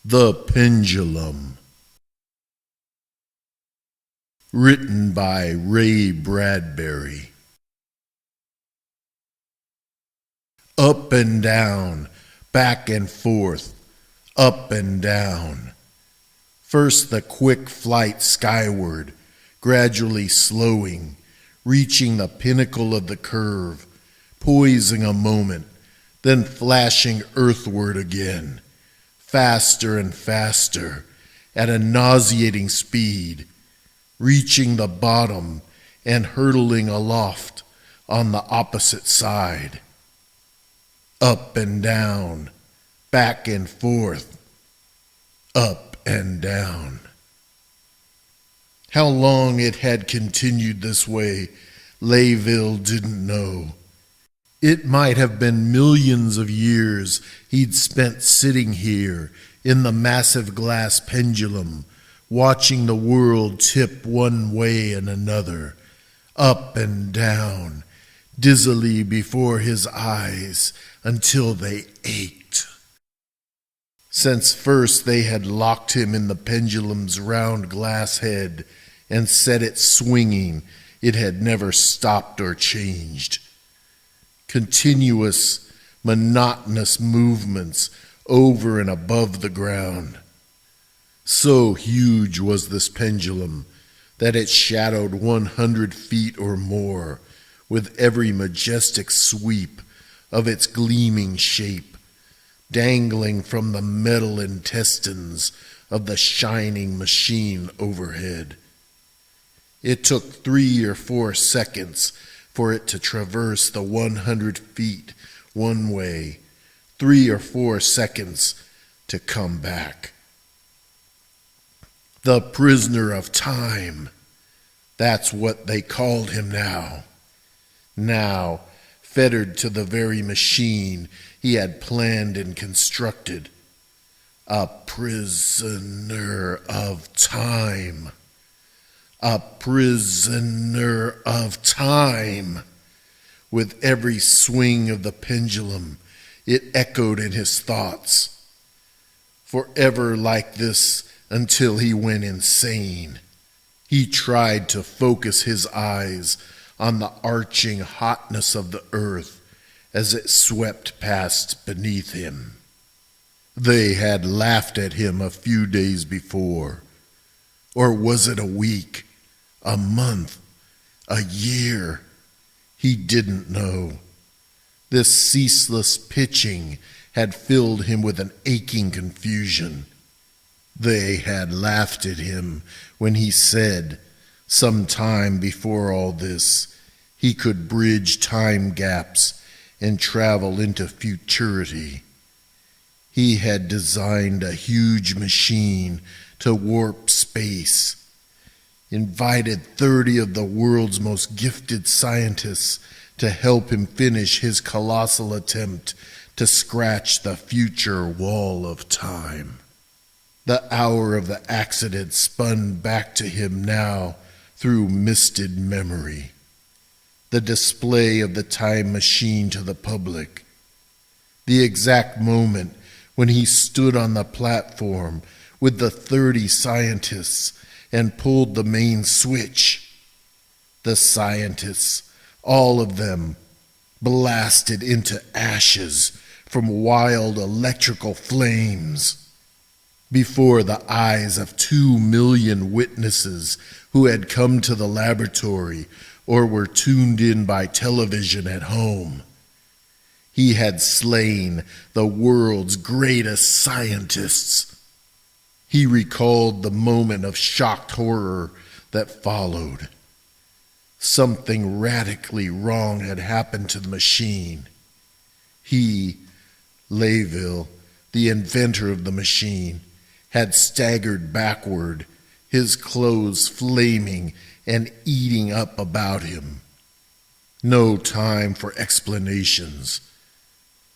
The Pendulum. Written by Ray Bradbury. Up and down, back and forth, up and down. First the quick flight skyward, gradually slowing, reaching the pinnacle of the curve, poising a moment, then flashing earthward again. Faster and faster, at a nauseating speed, reaching the bottom and hurtling aloft on the opposite side. Up and down, back and forth, up and down. How long it had continued this way, Layville didn't know. It might have been millions of years he'd spent sitting here in the massive glass pendulum, watching the world tip one way and another, up and down, dizzily before his eyes until they ached. Since first they had locked him in the pendulum's round glass head and set it swinging, it had never stopped or changed. Continuous, monotonous movements over and above the ground. So huge was this pendulum that it shadowed 100 feet or more with every majestic sweep of its gleaming shape, dangling from the metal intestines of the shining machine overhead. It took 3 or 4 seconds for it to traverse the 100 feet one way, 3 or 4 seconds to come back. The prisoner of time, that's what they called him now. Now, fettered to the very machine he had planned and constructed. A prisoner of time. A prisoner of time. With every swing of the pendulum, it echoed in his thoughts. Forever like this until he went insane. He tried to focus his eyes on the arching hotness of the earth as it swept past beneath him. They had laughed at him a few days before. Or was it a week? A month, a year, he didn't know. This ceaseless pitching had filled him with an aching confusion. They had laughed at him when he said, some time before all this, he could bridge time gaps and travel into futurity. He had designed a huge machine to warp space, invited 30 of the world's most gifted scientists to help him finish his colossal attempt to scratch the future wall of time. The hour of the accident spun back to him now through misted memory. The display of the time machine to the public. The exact moment when he stood on the platform with the 30 scientists and pulled the main switch. The scientists, all of them, blasted into ashes from wild electrical flames. Before the eyes of 2 million witnesses who had come to the laboratory or were tuned in by television at home. He had slain the world's greatest scientists. He recalled the moment of shocked horror that followed. Something radically wrong had happened to the machine. He, Layville, the inventor of the machine, had staggered backward, his clothes flaming and eating up about him. No time for explanations.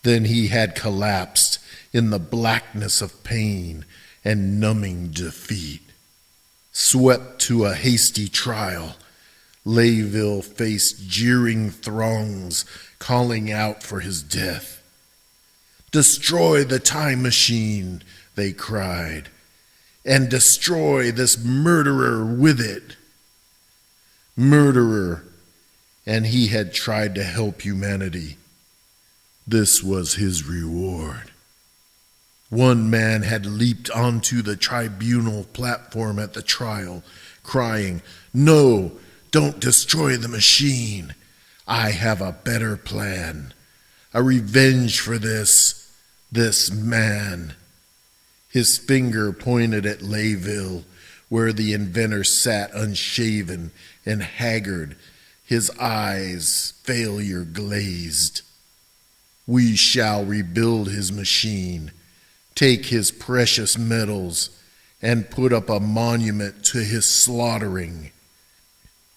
Then he had collapsed in the blackness of pain and numbing defeat. Swept to a hasty trial, Layville faced jeering throngs calling out for his death. "Destroy the time machine," they cried, "and destroy this murderer with it." Murderer, and he had tried to help humanity. This was his reward. One man had leaped onto the tribunal platform at the trial, crying, "No, don't destroy the machine. I have a better plan, a revenge for this man." His finger pointed at Layville, where the inventor sat unshaven and haggard, his eyes failure glazed. "We shall rebuild his machine, take his precious metals, and put up a monument to his slaughtering.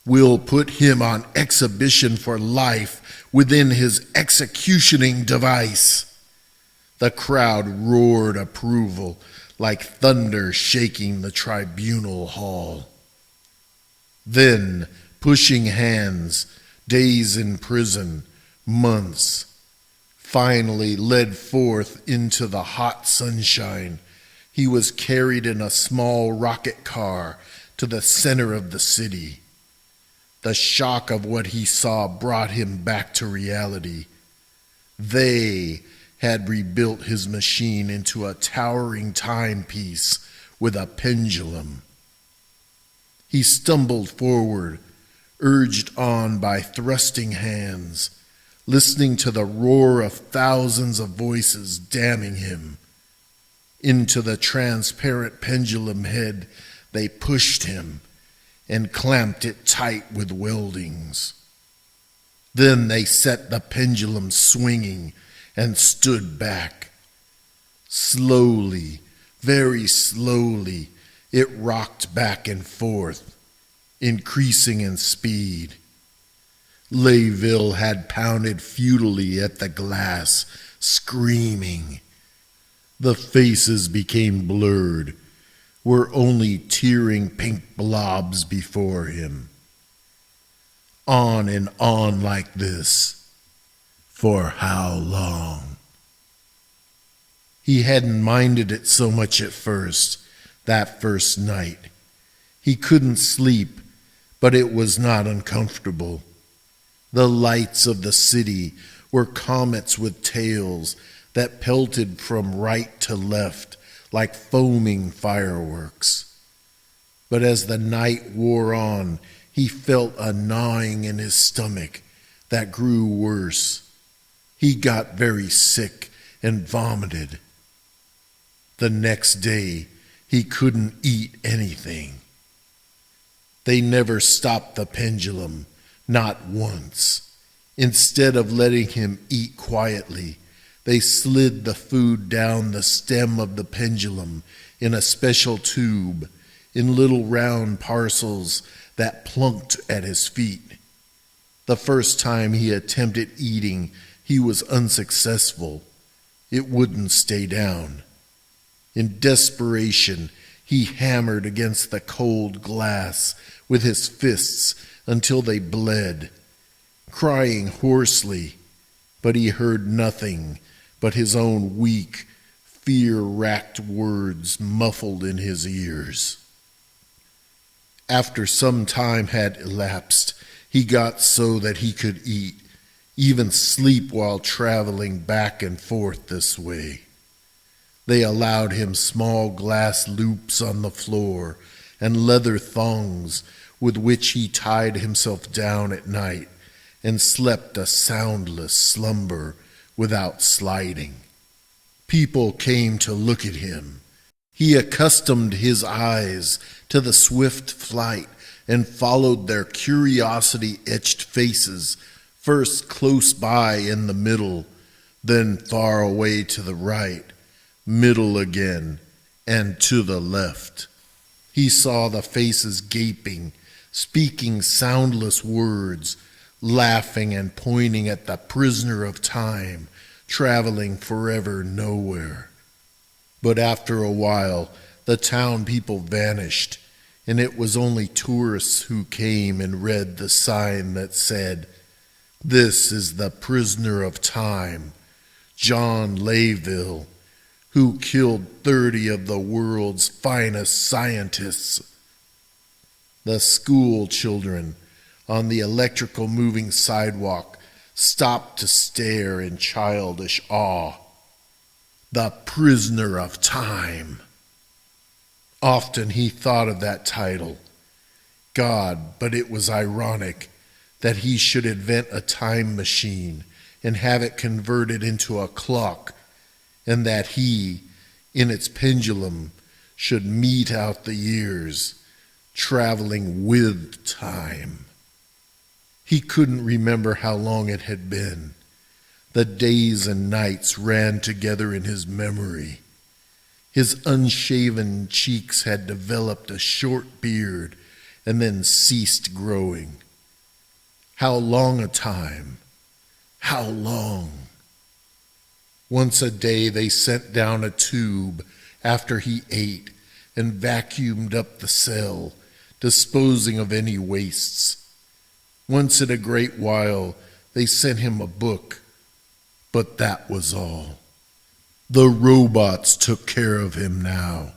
We'll put him on exhibition for life within his executioning device." The crowd roared approval like thunder shaking the tribunal hall. Then, pushing hands, days in prison, months, finally led forth into the hot sunshine, he was carried in a small rocket car to the center of the city. The shock of what he saw brought him back to reality. They had rebuilt his machine into a towering timepiece with a pendulum. He stumbled forward, urged on by thrusting hands, listening to the roar of thousands of voices damning him. Into the transparent pendulum head they pushed him and clamped it tight with weldings. Then they set the pendulum swinging and stood back. Slowly, very slowly, it rocked back and forth, increasing in speed. Layville had pounded futilely at the glass, screaming. The faces became blurred, were only tearing pink blobs before him. On and on like this. For how long? He hadn't minded it so much at first, that first night. He couldn't sleep, but it was not uncomfortable. The lights of the city were comets with tails that pelted from right to left like foaming fireworks. But as the night wore on, he felt a gnawing in his stomach that grew worse. He got very sick and vomited. The next day, he couldn't eat anything. They never stopped the pendulum, not once. Instead of letting him eat quietly, they slid the food down the stem of the pendulum in a special tube, in little round parcels that plunked at his feet. The first time he attempted eating, he was unsuccessful. It wouldn't stay down. In desperation, he hammered against the cold glass with his fists until they bled, crying hoarsely, but he heard nothing but his own weak, fear-racked words muffled in his ears. After some time had elapsed, he got so that he could eat, even sleep while traveling back and forth this way. They allowed him small glass loops on the floor and leather thongs with which he tied himself down at night and slept a soundless slumber without sliding. People came to look at him. He accustomed his eyes to the swift flight and followed their curiosity-etched faces, first close by in the middle, then far away to the right, middle again, and to the left. He saw the faces gaping, speaking soundless words, laughing and pointing at the prisoner of time, traveling forever nowhere. But after a while, the town people vanished, and it was only tourists who came and read the sign that said, "This is the prisoner of time, John Layville, who killed 30 of the world's finest scientists." The school children on the electrical moving sidewalk stopped to stare in childish awe. The prisoner of time. Often he thought of that title. God, but it was ironic that he should invent a time machine and have it converted into a clock, and that he, in its pendulum, should mete out the years, traveling with time. He couldn't remember how long it had been. The days and nights ran together in his memory. His unshaven cheeks had developed a short beard and then ceased growing. How long a time? How long? Once a day they sent down a tube after he ate and vacuumed up the cell, disposing of any wastes. Once in a great while they sent him a book, but that was all. The robots took care of him now.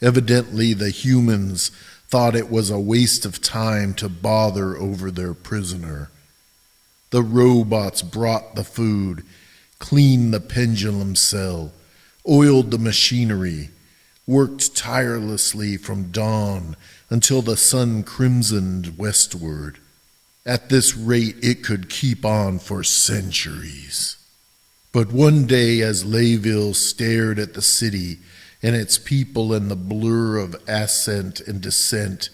Evidently the humans thought it was a waste of time to bother over their prisoner. The robots brought the food, cleaned the pendulum cell, oiled the machinery, worked tirelessly from dawn until the sun crimsoned westward. At this rate, it could keep on for centuries. But one day, as Layville stared at the city and its people and the blur of ascent and descent,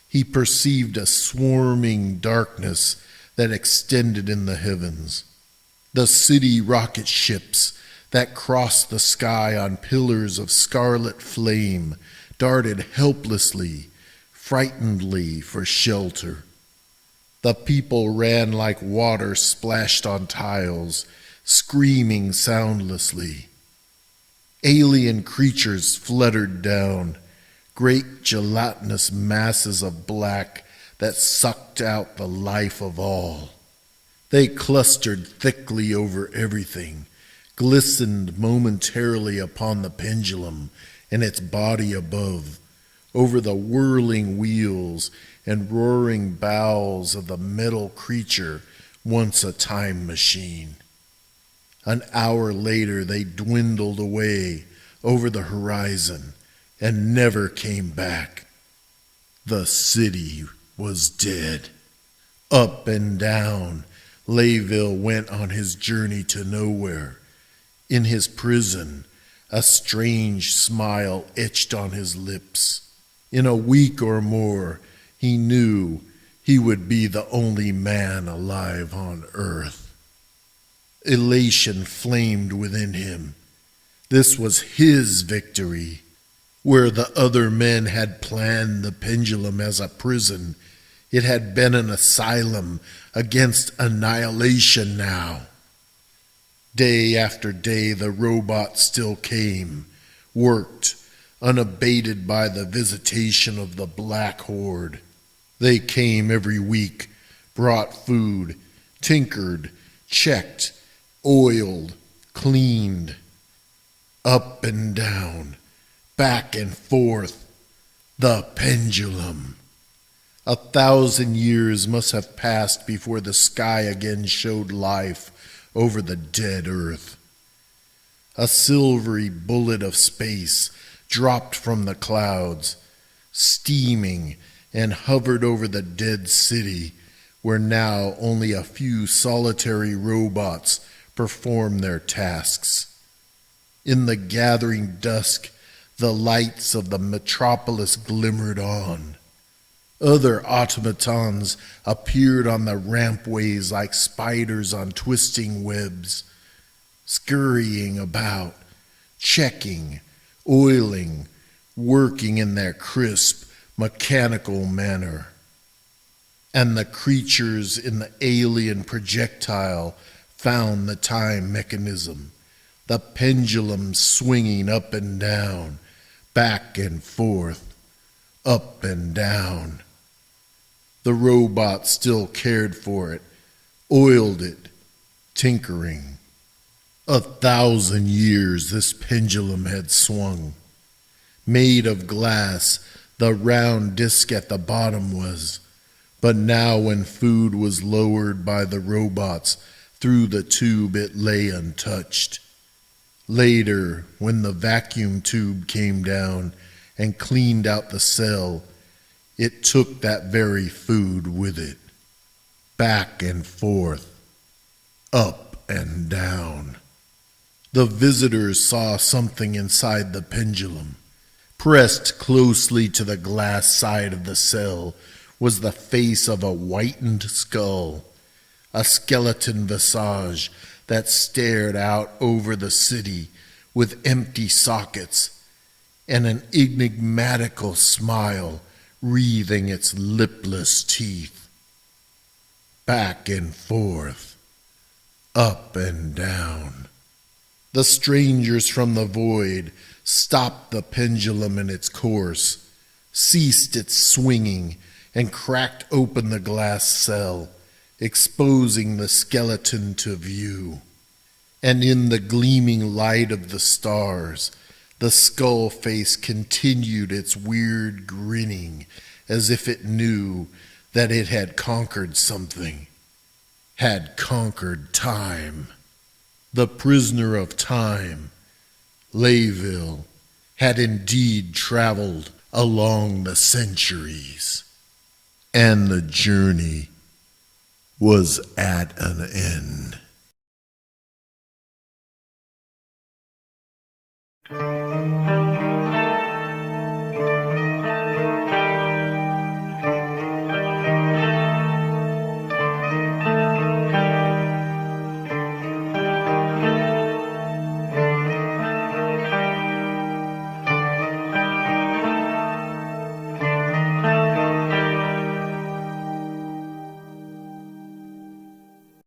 he perceived a swarming darkness that extended in the heavens. The city rocket ships that crossed the sky on pillars of scarlet flame darted helplessly, frightenedly for shelter. The people ran like water splashed on tiles, screaming soundlessly. Alien creatures fluttered down, great gelatinous masses of black that sucked out the life of all. They clustered thickly over everything, glistened momentarily upon the pendulum and its body above, over the whirling wheels and roaring bowels of the metal creature once a time machine. An hour later they dwindled away over the horizon and never came back. The city was dead. Up and down, Layville went on his journey to nowhere. In his prison, a strange smile etched on his lips. In a week or more, he knew he would be the only man alive on earth. Elation flamed within him. This was his victory. Where the other men had planned the pendulum as a prison, it had been an asylum against annihilation now. Day after day the robots still came, worked, unabated by the visitation of the Black Horde. They came every week, brought food, tinkered, checked, oiled, cleaned. Up and down, back and forth, the pendulum. 1,000 years must have passed before the sky again showed life over the dead earth. A silvery bullet of space dropped from the clouds, steaming, and hovered over the dead city, where now only a few solitary robots perform their tasks. In the gathering dusk, the lights of the metropolis glimmered on. Other automatons appeared on the rampways like spiders on twisting webs, scurrying about, checking, oiling, working in their crisp, mechanical manner. And the creatures in the alien projectile found the time mechanism, the pendulum swinging up and down, back and forth, up and down. The robot still cared for it, oiled it, tinkering. 1,000 years this pendulum had swung. Made of glass, the round disc at the bottom was, but now when food was lowered by the robots through the tube, it lay untouched. Later, when the vacuum tube came down and cleaned out the cell, it took that very food with it, back and forth, up and down. The visitors saw something inside the pendulum. Pressed closely to the glass side of the cell was the face of a whitened skull, a skeleton visage that stared out over the city with empty sockets and an enigmatical smile wreathing its lipless teeth. Back and forth, up and down. The strangers from the void stopped the pendulum in its course, ceased its swinging, and cracked open the glass cell, exposing the skeleton to view. And in the gleaming light of the stars, the skull face continued its weird grinning, as if it knew that it had conquered something, had conquered time. The prisoner of time, Layville, had indeed traveled along the centuries, and the journey was at an end.